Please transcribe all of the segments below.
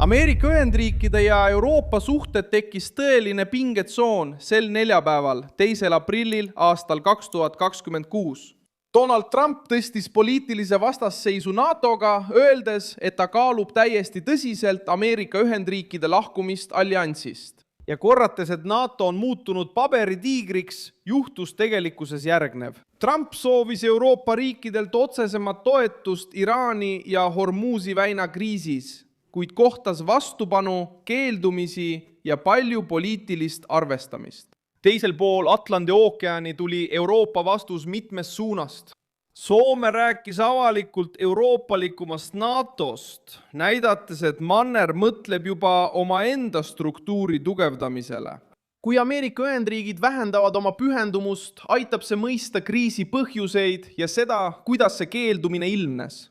Ameerika Ühendriikide ja Euroopa suhted tekkis tõeline pingetsoon sel neljapäeval, 2. aprillil aastal 2026. Donald Trump tõstis poliitilise vastasseisu NATO-ga, öeldes, et ta kaalub täiesti tõsiselt Ameerika Ühendriikide lahkumist alliansist. Ja korrates, et NATO on muutunud paberitiigriks, juhtus tegelikkuses järgnev. Trump soovis Euroopa riikidelt otsesemat toetust Iraani ja Hormuzi väina kriisis, kuid kohtas vastupanu, keeldumisi ja palju poliitilist arvestamist. Teisel pool Atlandi ookeani tuli Euroopa vastus mitmest suunast. Soome rääkis avalikult euroopalikumast NATOst, näidates, et manner mõtleb juba omaenda struktuuri tugevdamisele. Kui Ameerika Ühendriigid vähendavad oma pühendumust, aitab see mõista kriisi põhjuseid ja seda, kuidas see keeldumine ilmnes.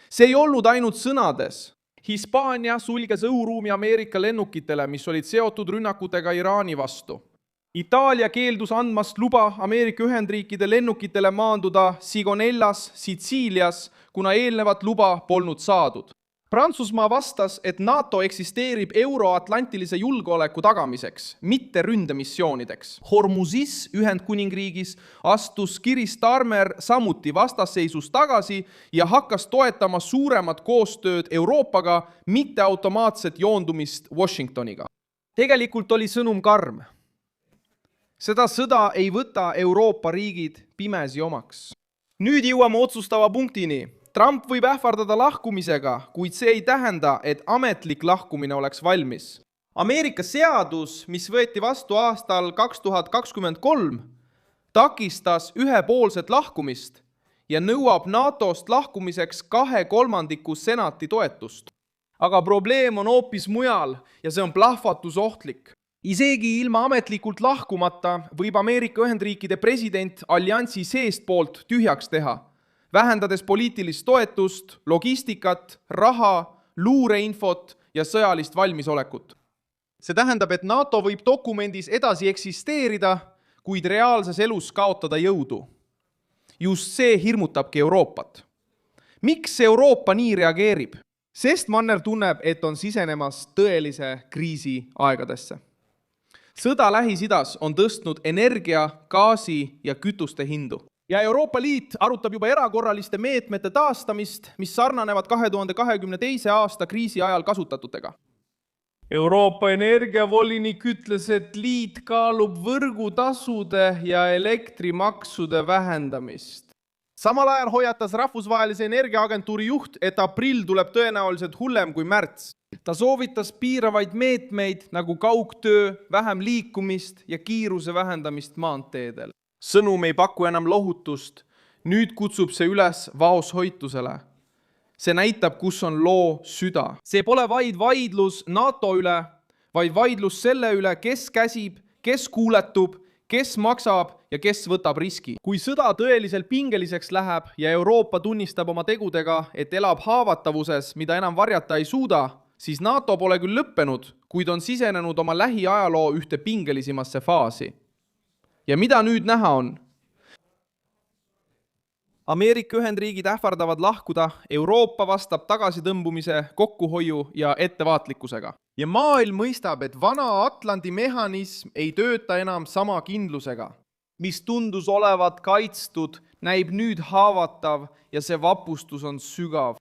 See ei olnud ainult sõnades. Hispaania sulges õhuruumi Ameerika lennukitele, mis olid seotud rünnakutega Iraani vastu. Itaalia keeldus andmast luba Ameerika Ühendriikide lennukitele maanduda Sigonellas, Sitsiilias, kuna eelnevat luba polnud saadud. Prantsusmaa vastas, et NATO eksisteerib euro-atlantilise julgeoleku tagamiseks, mitte ründemissioonideks. Hormuzis Ühendkuningriigis astus Keir Starmer samuti vastasseisust tagasi ja hakkas toetama suuremat koostööd Euroopaga, mitte automaatset joondumist Washingtoniga. Tegelikult oli sõnum karm. Seda sõda ei võta Euroopa riigid pimesi omaks. Nüüd jõuame otsustava punktini. Trump võib ähvardada lahkumisega, kuid see ei tähenda, et ametlik lahkumine oleks valmis. Ameerika seadus, mis võeti vastu aastal 2023, takistas ühepoolset lahkumist ja nõuab NATO-st lahkumiseks 2/3 senati toetust. Aga probleem on hoopis mujal ja see on plahvatusohtlik. Isegi ilma ametlikult lahkumata võib Ameerika Ühendriikide president alliansi seestpoolt tühjaks teha, vähendades poliitilist toetust, logistikat, raha, luureinfot ja sõjalist valmisolekut. See tähendab, et NATO võib dokumendis edasi eksisteerida, kuid reaalses elus kaotada jõudu. Just see hirmutabki Euroopat. Miks Euroopa nii reageerib? Sest manner tunneb, et on sisenemas tõelise kriisi aegadesse. Sõda Lähis-Idas on tõstnud energia, gaasi ja kütuste hindu. Ja Euroopa Liit arutab juba erakorraliste meetmete taastamist, mis sarnanevad 2022. aasta kriisi ajal kasutatutega. Euroopa energiavolinik ütles, et liit kaalub võrgutasude ja elektrimaksude vähendamist. Samal ajal hoiatas Rahvusvahelise Energiaagentuuri juht, et aprill tuleb tõenäoliselt hullem kui märts. Ta soovitas piiravaid meetmeid nagu kaugtöö, vähem liikumist ja kiiruse vähendamist maanteedel. Sõnum ei paku enam lohutust, nüüd kutsub see üles vaoshoitusele. See näitab, kus on loo süda. See pole vaid vaidlus NATO üle, vaid vaidlus selle üle, kes käsib, kes kuuletub, kes maksab ja kes võtab riski. Kui sõda tõeliselt pingeliseks läheb ja Euroopa tunnistab oma tegudega, et elab haavatavuses, mida enam varjata ei suuda, siis NATO pole küll lõppenud, kuid on sisenenud oma lähiajaloo ühte pingelisimasse faasi. Ja mida nüüd näha on? Ameerika Ühendriigid ähvardavad lahkuda, Euroopa vastab tagasitõmbumise, kokkuhoiu ja ettevaatlikkusega. Ja maailm mõistab, et vana Atlandi mehhanism ei tööta enam sama kindlusega. Mis tundus olevat kaitstud, näib nüüd haavatav ja see vapustus on sügav.